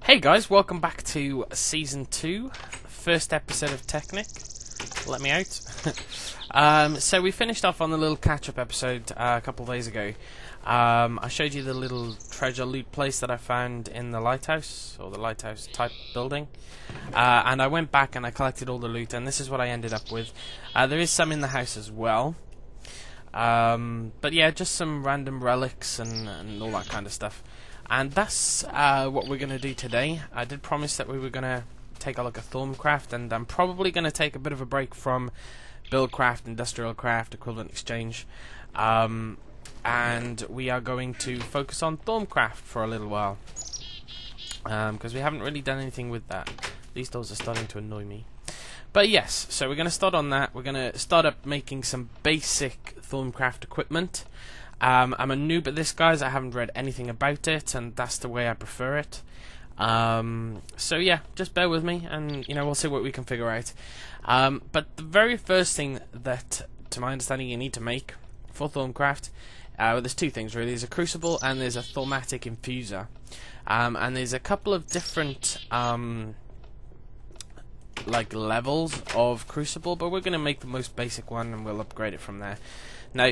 Hey guys, welcome back to Season 2, first episode of Technic. Let me out. So we finished off on the little catch-up episode a couple of days ago. I showed you the little treasure loot place that I found in the lighthouse, or the lighthouse type building. And I went back and I collected all the loot, and this is what I ended up with. There is some in the house as well. But yeah, just some random relics and all that kind of stuff. And that's what we're going to do today. I did promise that we were going to take a look at Thaumcraft, and I'm probably going to take a bit of a break from Buildcraft, Industrial Craft, Equivalent Exchange. And we are going to focus on Thaumcraft for a little while. Because we haven't really done anything with that. These doors are starting to annoy me. But yes, so we're going to start on that. We're going to start up making some basic Thaumcraft equipment. I'm a noob at this, guys. I haven't read anything about it, and that's the way I prefer it. So yeah, just bear with me, and we'll see what we can figure out. But the very first thing that, to my understanding, you need to make for Thaumcraft, well, there's two things really. There's a crucible and there's a thaumatic infuser, and there's a couple of different like levels of crucible, but we're going to make the most basic one and we'll upgrade it from there. Now,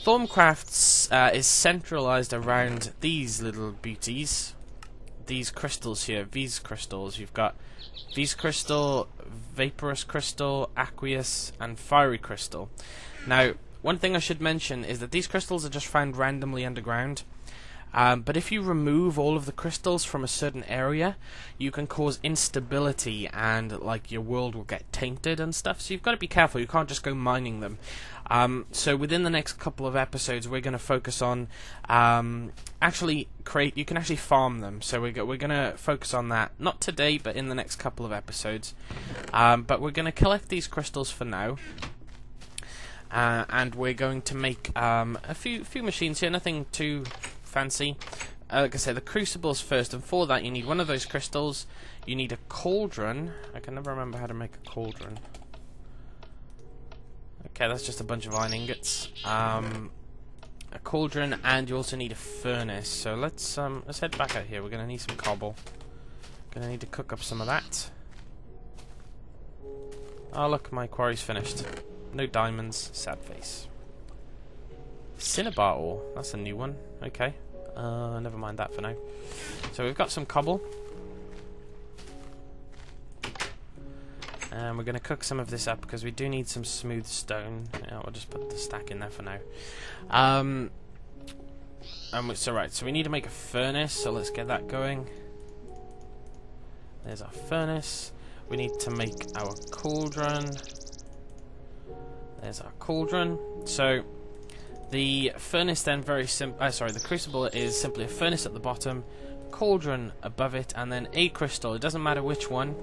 Thaumcraft is centralized around these little beauties, these crystals here, these crystals. You've got V's crystal, vaporous crystal, aqueous, and fiery crystal. Now, one thing I should mention is that these crystals are just found randomly underground. But if you remove all of the crystals from a certain area, you can cause instability and like your world will get tainted and stuff. So you've got to be careful. You can't just go mining them. So within the next couple of episodes, we're going to focus on actually create. You can actually farm them. So we're going to focus on that. Not today, but in the next couple of episodes. But we're going to collect these crystals for now. And we're going to make a few machines here. Nothing too fancy. Like I said, the crucibles first, and for that you need one of those crystals. You need a cauldron. I can never remember how to make a cauldron. Okay, that's just a bunch of iron ingots. A cauldron, and you also need a furnace. So let's head back out here. We're gonna need some cobble. Gonna need to cook up some of that. Oh look, my quarry's finished. No diamonds. Sad face. Cinnabar ore. That's a new one. Okay. Never mind that for now. So we've got some cobble. And we're going to cook some of this up because we do need some smooth stone. Yeah, we'll just put the stack in there for now. So we need to make a furnace, so let's get that going. There's our furnace. We need to make our cauldron. There's our cauldron. So the furnace then the crucible is simply a furnace at the bottom, cauldron above it, and then a crystal. It doesn't matter which one.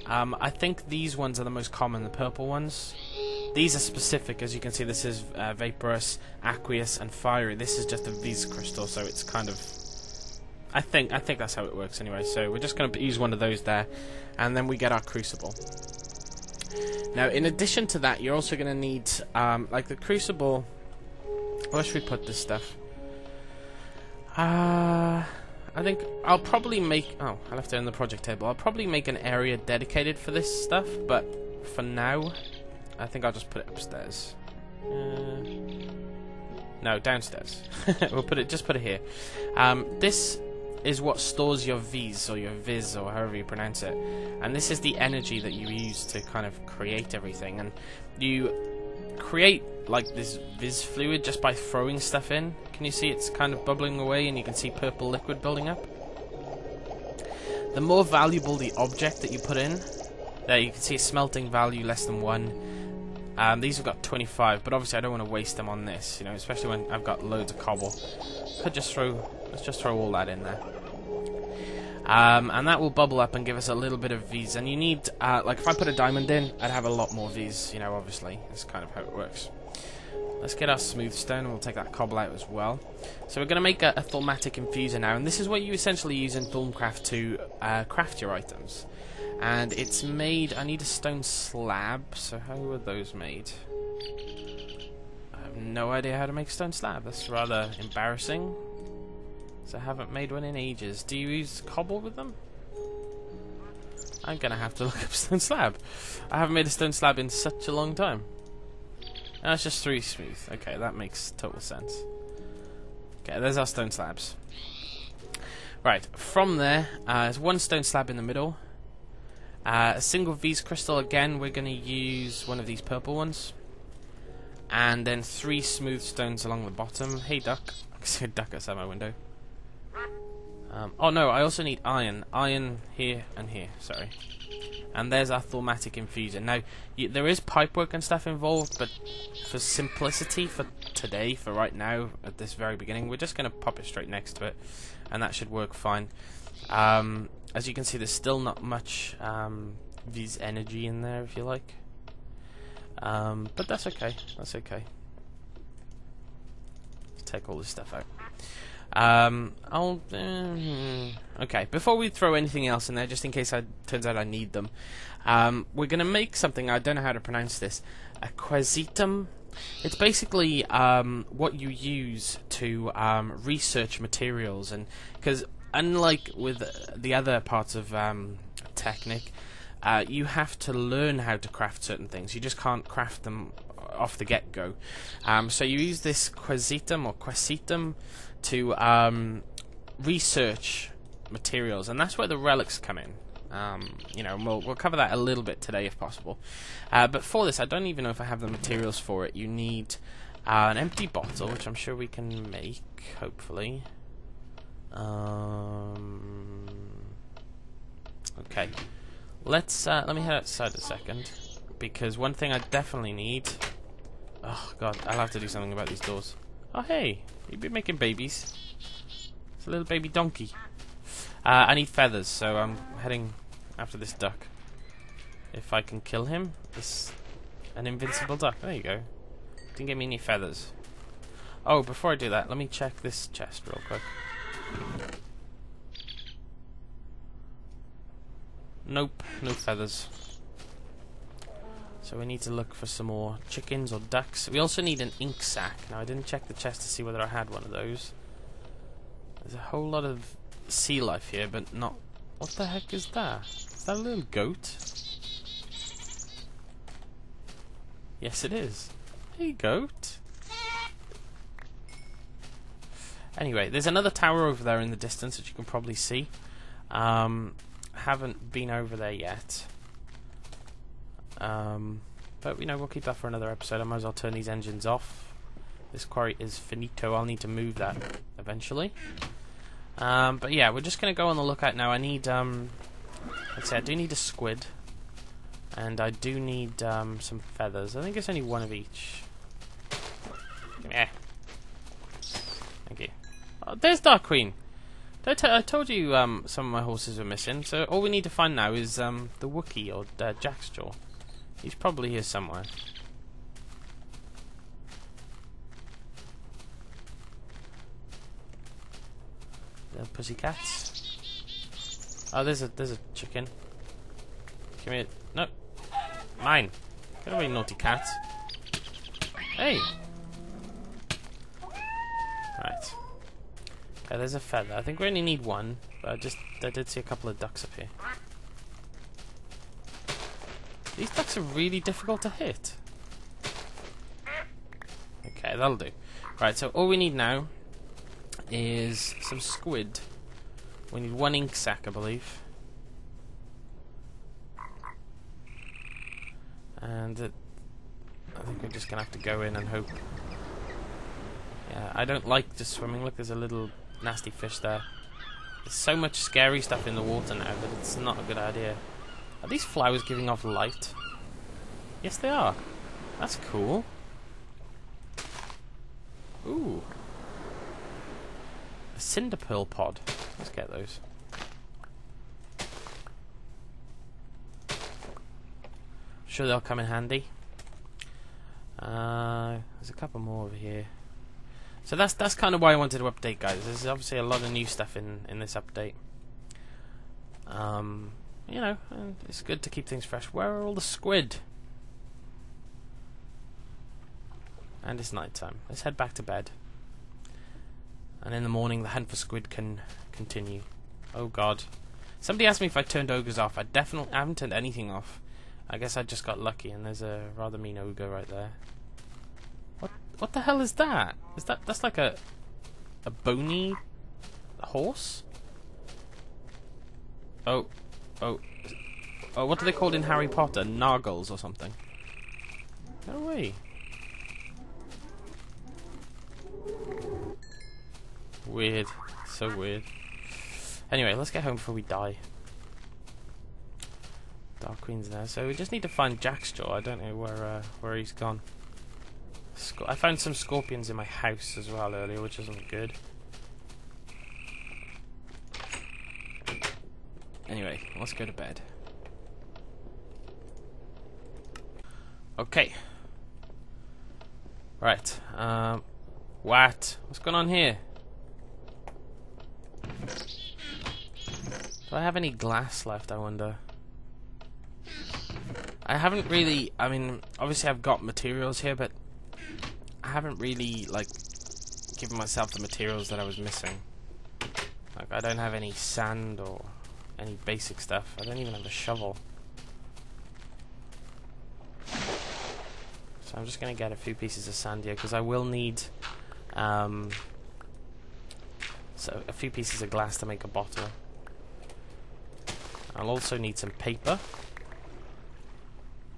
I think these ones are the most common, the purple ones. These are specific, as you can see. This is vaporous, aqueous, and fiery. This is just a V's crystal, so it's kind of. I think that's how it works anyway. So we're just going to use one of those there, and then we get our crucible. Now, in addition to that, you're also going to need like the crucible. Where should we put this stuff? I think I'll probably make... Oh, I left it in the project table. I'll probably make an area dedicated for this stuff, but for now, I think I'll just put it upstairs. No, downstairs. We'll just put it here. This is what stores your V's, or your Viz, or however you pronounce it. And this is the energy that you use to kind of create everything. And you create like this Viz fluid just by throwing stuff in. Can you see it's kind of bubbling away, and you can see purple liquid building up? The more valuable the object that you put in, there you can see a smelting value less than 1. These have got 25, but obviously I don't want to waste them on this, especially when I've got loads of cobble. Let's just throw all that in there. And that will bubble up and give us a little bit of V's. And you need, like if I put a diamond in, I'd have a lot more V's, obviously. That's kind of how it works. Let's get our smooth stone, and we'll take that cobble out as well. So we're going to make a thaumatic infuser now, and this is what you essentially use in Thaumcraft to craft your items. And it's made, I need a stone slab, so how are those made? I have no idea how to make a stone slab. That's rather embarrassing. So I haven't made one in ages. Do you use cobble with them? I'm gonna have to look up stone slab. I haven't made a stone slab in such a long time. That's just 3 smooth. Okay, that makes total sense. Okay, there's our stone slabs. Right, from there, there's 1 stone slab in the middle. A single V's crystal again, we're going to use one of these purple ones. And then 3 smooth stones along the bottom. Hey duck. I can see a duck outside my window. Oh no, I also need iron. Iron here and here, sorry. And there's our Thaumatic infuser. Now, there is pipework and stuff involved, but for simplicity, for today, for right now, at this very beginning, we're just going to pop it straight next to it, and that should work fine. As you can see, there's still not much V's energy in there, if you like. But that's okay, that's okay. Let's take all this stuff out. Okay, before we throw anything else in there, just in case it turns out I need them, we're going to make something, I don't know how to pronounce this, a quasitum. It's basically what you use to research materials, and because unlike with the other parts of Technic, you have to learn how to craft certain things. You just can't craft them off the get-go. So you use this quasitum or quasitum to research materials, and that's where the relics come in. You know, we'll cover that a little bit today if possible. But for this, I don't even know if I have the materials for it. You need an empty bottle, which I'm sure we can make, hopefully. Okay, let me head outside a second, because one thing I definitely need. Oh god, I'll have to do something about these doors. Oh hey, you've been making babies. It's a little baby donkey. I need feathers, so I'm heading after this duck. If I can kill him, this an invincible duck. There you go. Didn't get me any feathers. Oh, before I do that, let me check this chest real quick. Nope, no feathers. So we need to look for some more chickens or ducks. We also need an ink sac. Now I didn't check the chest to see whether I had one of those. There's a whole lot of sea life here, but not... What the heck is that? Is that a little goat? Yes it is. Hey goat. Anyway, there's another tower over there in the distance that you can probably see. Haven't been over there yet. But you know, we'll keep that for another episode. I might as well turn these engines off. This quarry is finito. I'll need to move that eventually. But yeah, we're just gonna go on the lookout now. I need let's see, I do need a squid, and I do need some feathers. I think it's only one of each. Yeah. Thank you. Oh, there's Dark Queen. I told you some of my horses were missing, so all we need to find now is the Wookiee, or Jackstraw. He's probably here somewhere. The pussycats. Oh, there's a chicken. Give me it. No, mine. Get away, naughty cat. Hey. Right. Okay, there's a feather. I think we only need one, but I did see a couple of ducks up here. These ducks are really difficult to hit. Okay, that'll do. Right, so all we need now is some squid. We need 1 ink sac, I believe. And I think we're just gonna have to go in and hope. Yeah, I don't like just swimming. Look, there's a little nasty fish there. There's so much scary stuff in the water now that it's not a good idea. Are these flowers giving off light? Yes, they are. That's cool. Ooh. A cinder pearl pod. Let's get those. I'm sure they'll come in handy. There's a couple more over here. So that's kind of why I wanted to update, guys. There's obviously a lot of new stuff in this update. You know, it's good to keep things fresh. Where are all the squid? And it's night time. Let's head back to bed. And in the morning, the hunt for squid can continue. Oh god. Somebody asked me if I turned ogres off. I haven't turned anything off. I guess I just got lucky, and there's a rather mean ogre right there. What the hell is that? That's like a bony horse? Oh, what are they called in Harry Potter? Nargles or something? No way. Weird. So weird. Anyway, let's get home before we die. Dark Queen's there. So we just need to find Jackstraw. I don't know where he's gone. I found some scorpions in my house as well earlier, which isn't good. Anyway, let's go to bed. Okay. Right. What's going on here? Do I have any glass left, I wonder? I haven't really... I mean, obviously I've got materials here, but I haven't really, like, given myself the materials that I was missing. Like, I don't have any sand or any basic stuff. I don't even have a shovel. So I'm just going to get a few pieces of sand here, because I will need so a few pieces of glass to make a bottle. I'll also need some paper.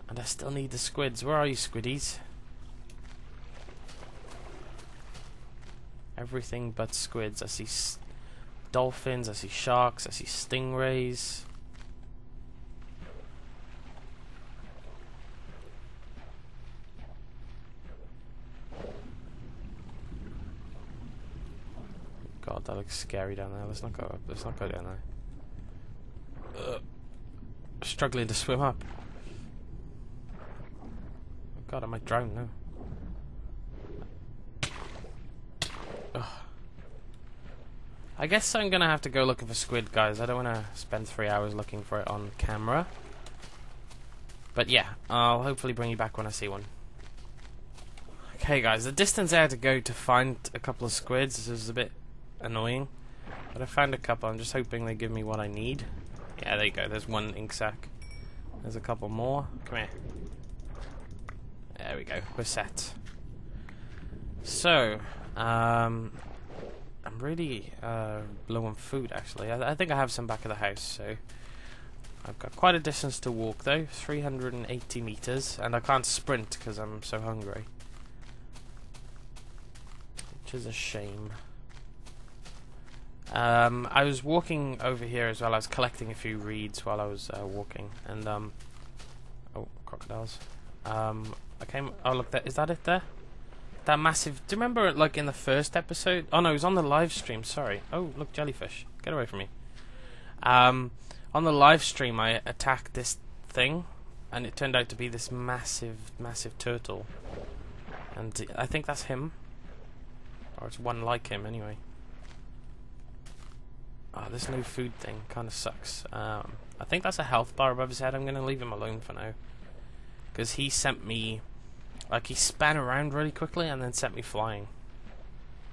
And I still need the squids. Where are you, squiddies? Everything but squids. I see dolphins, I see sharks, I see stingrays. God, that looks scary down there. Let's not go up. Let's not go down there. Struggling to swim up. Oh God, I might drown now. Ugh. I guess I'm gonna have to go looking for squid, guys. I don't want to spend 3 hours looking for it on camera. But yeah, I'll hopefully bring you back when I see one. Okay, guys, the distance I had to go to find a couple of squids is a bit annoying. But I found a couple. I'm just hoping they give me what I need. Yeah, there you go. There's one ink sac. There's a couple more. Come here. There we go. We're set. So, I'm really low on food, actually. I think I have some back of the house, so I've got quite a distance to walk, though. 380 meters, and I can't sprint because I'm so hungry, which is a shame. I was walking over here as well. I was collecting a few reeds while I was walking, and oh, crocodiles. I came. Oh, look, is that it there? That massive... Do you remember, like, in the first episode? Oh, no, it was on the live stream, sorry. Oh, look, jellyfish. Get away from me. On the live stream, I attacked this thing, and it turned out to be this massive, massive turtle. And I think that's him. Or it's one like him, anyway. Oh, this new food thing kind of sucks. I think that's a health bar above his head. I'm going to leave him alone for now. Because he sent me... Like, he span around really quickly and then sent me flying.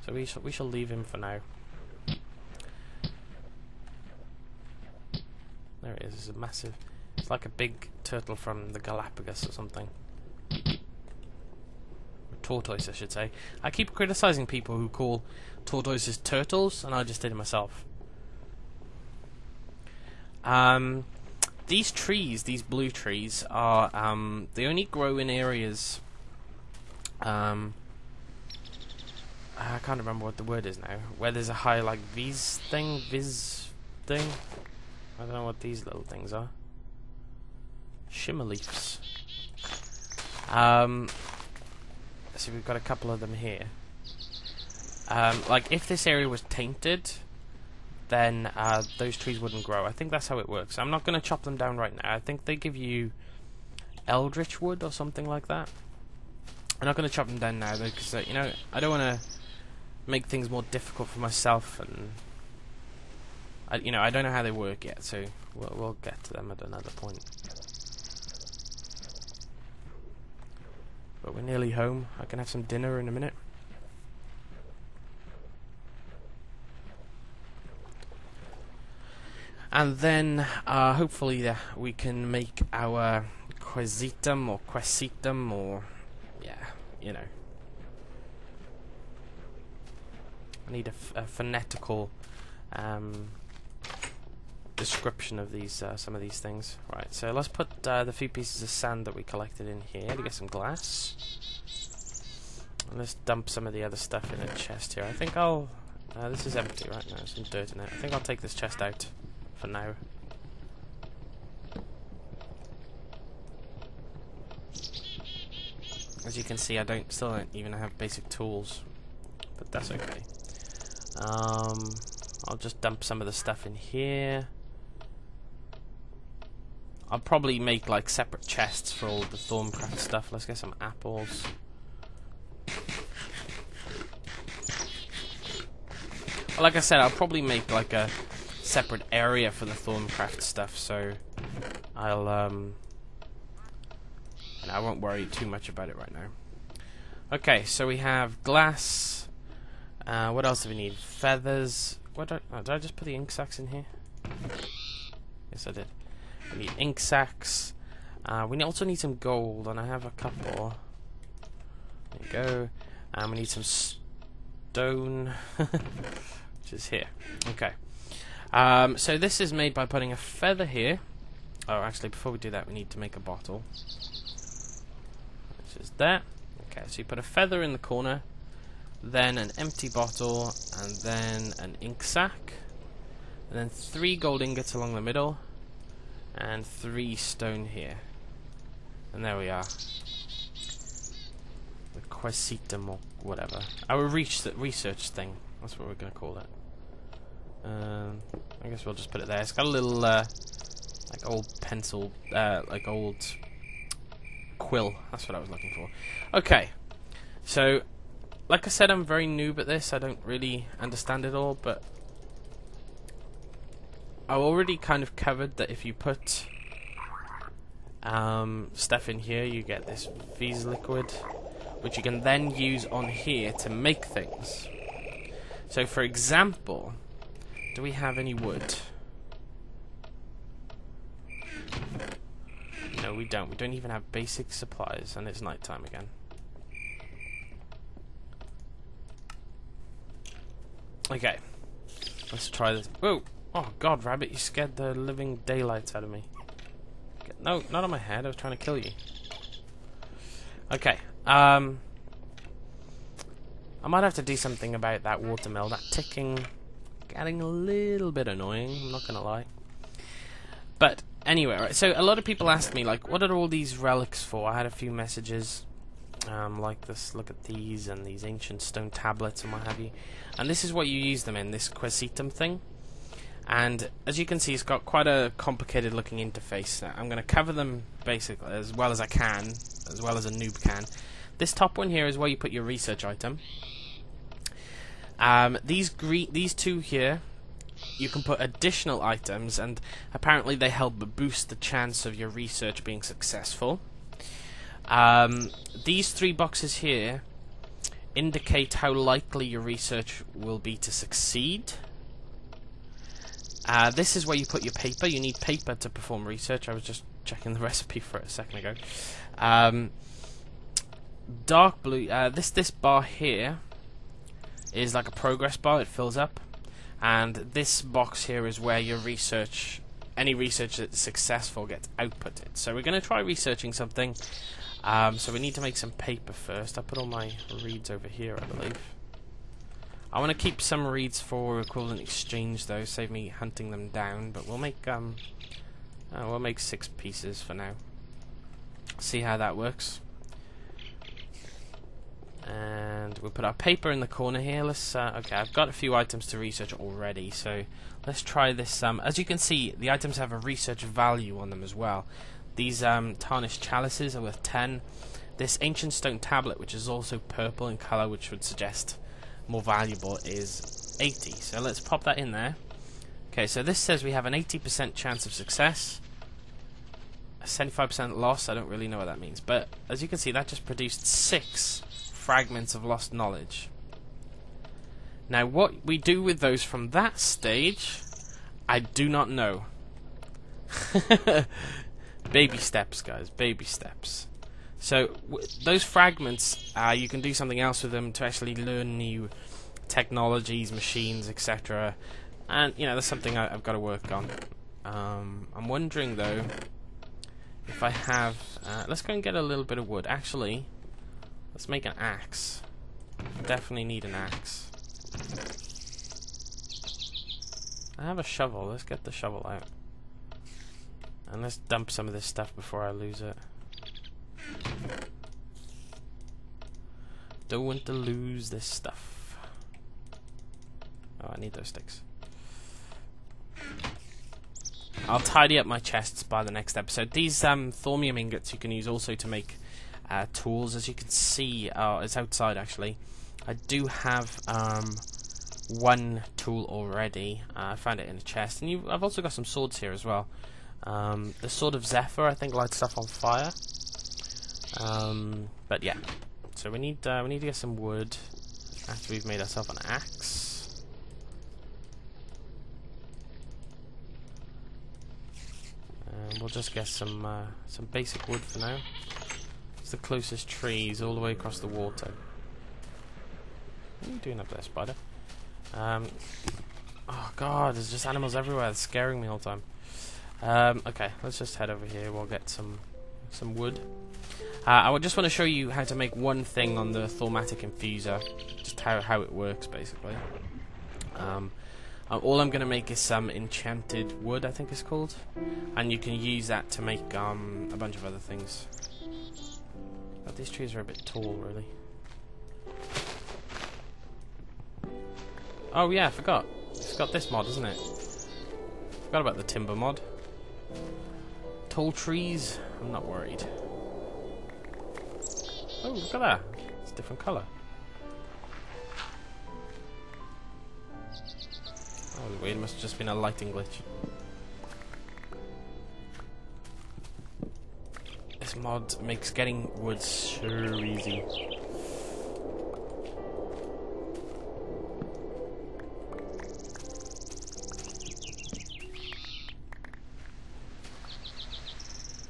So we shall leave him for now. There it is. It's a massive... It's like a big turtle from the Galapagos or something. Or tortoise, I should say. I keep criticizing people who call tortoises turtles, and I just did it myself. These trees, these blue trees, are they only grow in areas. I can't remember what the word is now. Where there's a high, like, viz thing. I don't know what these little things are. Shimmer leaves. So we've got a couple of them here. Like, if this area was tainted, then those trees wouldn't grow. I think that's how it works. I'm not going to chop them down right now. I think they give you eldritch wood or something like that. I'm not going to chop them down now, though, because, you know, I don't want to make things more difficult for myself, and, you know, I don't know how they work yet, so we'll get to them at another point. but we're nearly home. I can have some dinner in a minute. And then, hopefully, we can make our quesitum, or yeah, you know. I need a phonetical description of these, some of these things. Right, so let's put the few pieces of sand that we collected in here to get some glass. And let's dump some of the other stuff in a chest here. I think I'll... this is empty, right? No, there's some dirt in it. I think I'll take this chest out for now. As you can see, I still don't even have basic tools, but that's okay. I'll just dump some of the stuff in here. I'll probably make like separate chests for all the Thaumcraft stuff. Let's get some apples. Well, like I said, I'll probably make like a separate area for the Thaumcraft stuff, so I'll and I won't worry too much about it right now. Okay, so we have glass. What else do we need? Feathers. Did I just put the ink sacs in here? Yes, I did. We need ink sacs. We also need some gold, and I have a couple. There you go. And we need some stone, which is here. Okay. So this is made by putting a feather here. Oh, actually, before we do that, we need to make a bottle. Which is that. Okay, so you put a feather in the corner, then an empty bottle, and then an ink sac, and then 3 gold ingots along the middle, and 3 stone here. And there we are. The quesitum or whatever. Our research thing. That's what we're going to call it. I guess we'll just put it there. It's got a little, like old pencil, like old quill. That's what I was looking for. Okay. So, like I said, I'm very noob at this. I don't really understand it all, but I already kind of covered that if you put stuff in here, you get this V's liquid, which you can then use on here to make things. So, for example, do we have any wood? No, we don't. We don't even have basic supplies, and it's nighttime again. Okay, let's try this. Whoa! Oh God, Rabbit, you scared the living daylights out of me. No, not on my head. I was trying to kill you. Okay. I might have to do something about that watermill. That ticking, getting a little bit annoying. I'm not gonna lie. But anyway, right. So a lot of people asked me, like, what are all these relics for? I had a few messages. Like this, look at these and these ancient stone tablets and what have you. And this is what you use them in, this quesitum thing. And as you can see, it's got quite a complicated looking interface. Now, I'm going to cover them basically as well as I can, as well as a noob can. This top one here is where you put your research item. These two here, you can put additional items, and apparently they help boost the chance of your research being successful. These 3 boxes here indicate how likely your research will be to succeed. This is where you put your paper. You need paper to perform research. I was just checking the recipe for it a second ago. Dark blue, this bar here is like a progress bar. It fills up. And this box here is where your research, any research that's successful, gets outputted. So we're going to try researching something. So we need to make some paper first. I put all my reeds over here, I believe. I want to keep some reeds for equivalent exchange, though, save me hunting them down. But we'll make 6 pieces for now. See how that works. And we'll put our paper in the corner here. Let's okay, I've got a few items to research already, so let's try this. As you can see, the items have a research value on them as well. These tarnished chalices are worth 10. This ancient stone tablet, which is also purple in colour, which would suggest more valuable, is 80. So let's pop that in there. Okay, so this says we have an 80% chance of success. 75% loss, I don't really know what that means. But as you can see, that just produced 6 fragments of lost knowledge. Now, what we do with those from that stage, I do not know. Baby steps, guys, baby steps. So, those fragments, you can do something else with them to actually learn new technologies, machines, etc. And, you know, that's something I've got to work on. I'm wondering, though, if I have... let's go and get a little bit of wood. Actually, let's make an axe. Definitely need an axe. I have a shovel. Let's get the shovel out. And let's dump some of this stuff before I lose it. Don't want to lose this stuff. Oh, I need those sticks. I'll tidy up my chests by the next episode. These thaumium ingots you can use also to make tools. As you can see, it's outside actually. I do have one tool already. I found it in a chest, and I've also got some swords here as well. The Sword of Zephyr, I think, lights stuff on fire. But yeah, so we need to get some wood after we've made ourselves an axe. And we'll just get some basic wood for now. It's the closest trees all the way across the water. What are you doing up there, spider? Oh god, there's just animals everywhere. It's scaring me all the time. Okay, let's just head over here. We'll get some wood. I would just want to show you how to make one thing on the Thaumatic Infuser, just how it works basically. All I'm going to make is some enchanted wood, I think it's called, and you can use that to make a bunch of other things. But these trees are a bit tall, really. Oh yeah, I forgot. It's got this mod, isn't it? Forgot about the timber mod. Tall trees, I'm not worried. Oh, look at that. It's a different colour. Oh, wait, it must have just been a lighting glitch. This mod makes getting wood so easy.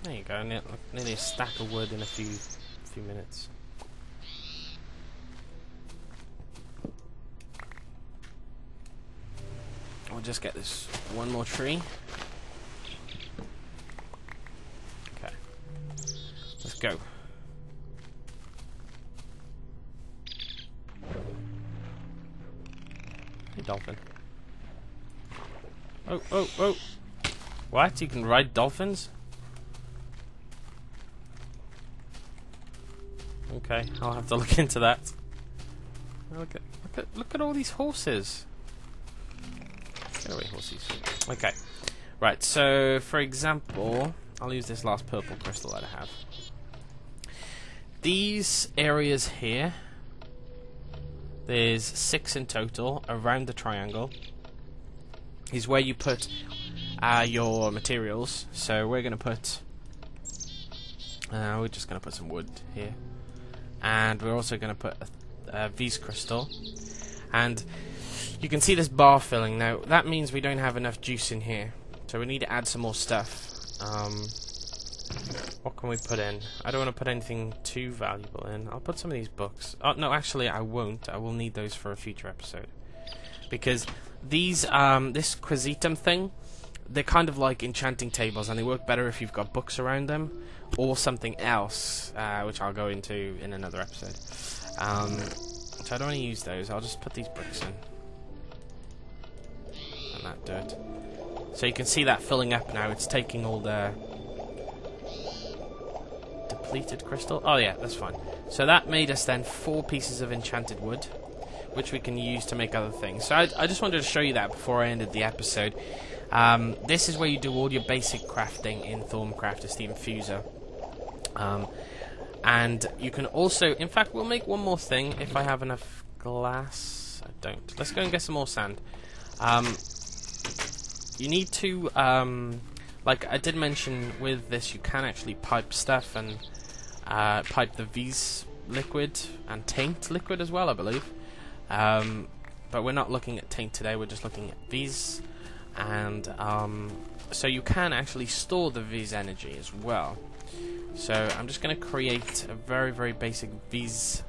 There you go, nearly a stack of wood in a few minutes. We'll just get this one more tree. Okay, let's go. Hey, dolphin. Oh, oh, oh! What? You can ride dolphins? Okay, I'll have to look into that. Look at all these horses. Get away, horses. Okay, right. So, for example, I'll use this last purple crystal that I have. These areas here, there's 6 in total around the triangle, is where you put your materials. So we're gonna put. We're just gonna put some wood here. And we're also going to put a V's crystal. And you can see this bar filling. Now, that means we don't have enough juice in here. So we need to add some more stuff. What can we put in? I don't want to put anything too valuable in. I'll put some of these books. Oh, no, actually, I won't. I will need those for a future episode. Because these, this quisitum thing, they're kind of like enchanting tables, and they work better if you've got books around them, or something else, which I'll go into in another episode. So I don't want to use those. I'll just put these bricks in. And that dirt. So you can see that filling up now. It's taking all the depleted crystal. Oh yeah, that's fine. So that made us then 4 pieces of enchanted wood, which we can use to make other things. So I just wanted to show you that before I ended the episode. This is where you do all your basic crafting in Thaumcraft. It's the infuser. And you can also, in fact, we'll make one more thing if I have enough glass. I don't. Let's go and get some more sand. You need to like I did mention, with this you can actually pipe stuff and pipe the V's liquid and taint liquid as well, I believe. But we're not looking at taint today, we're just looking at V's. And so you can actually store the V's energy as well. So I'm just going to create a very, very basic V's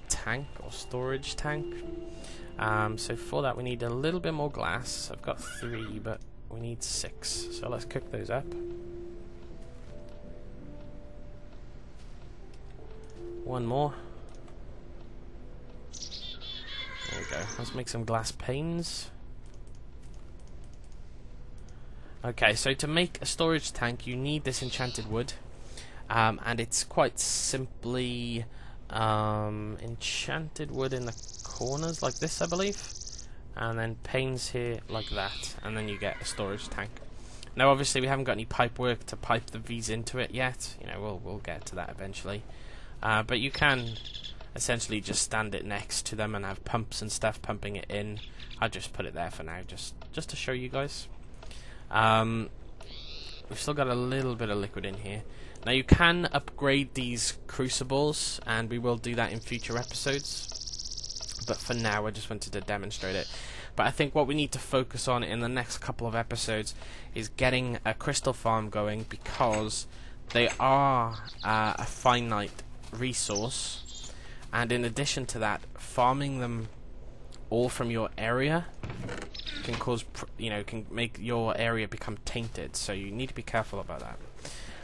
tank or storage tank. So for that we need a little bit more glass. I've got 3, but we need 6. So let's cook those up. One more. There we go. Let's make some glass panes. Okay, so to make a storage tank you need this enchanted wood. And it's quite simply enchanted wood in the corners like this, I believe, and then panes here like that, and then you get a storage tank. Now obviously we haven't got any pipe work to pipe the V's into it yet, you know, we'll get to that eventually, but you can essentially just stand it next to them and have pumps and stuff pumping it in. I'll just put it there for now, just to show you guys. We've still got a little bit of liquid in here. Now you can upgrade these crucibles, and we will do that in future episodes, but for now I just wanted to demonstrate it. But I think what we need to focus on in the next couple of episodes is getting a crystal farm going, because they are a finite resource, and in addition to that, farming them all from your area can cause, can make your area become tainted, so you need to be careful about that.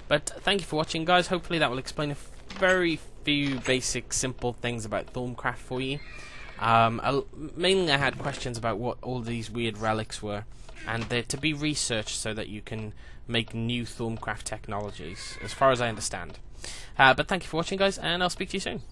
But thank you for watching, guys. Hopefully that will explain a very few basic, simple things about Thaumcraft for you. Mainly I had questions about what all these weird relics were, and they're to be researched so that you can make new Thaumcraft technologies, as far as I understand. But thank you for watching, guys, and I'll speak to you soon.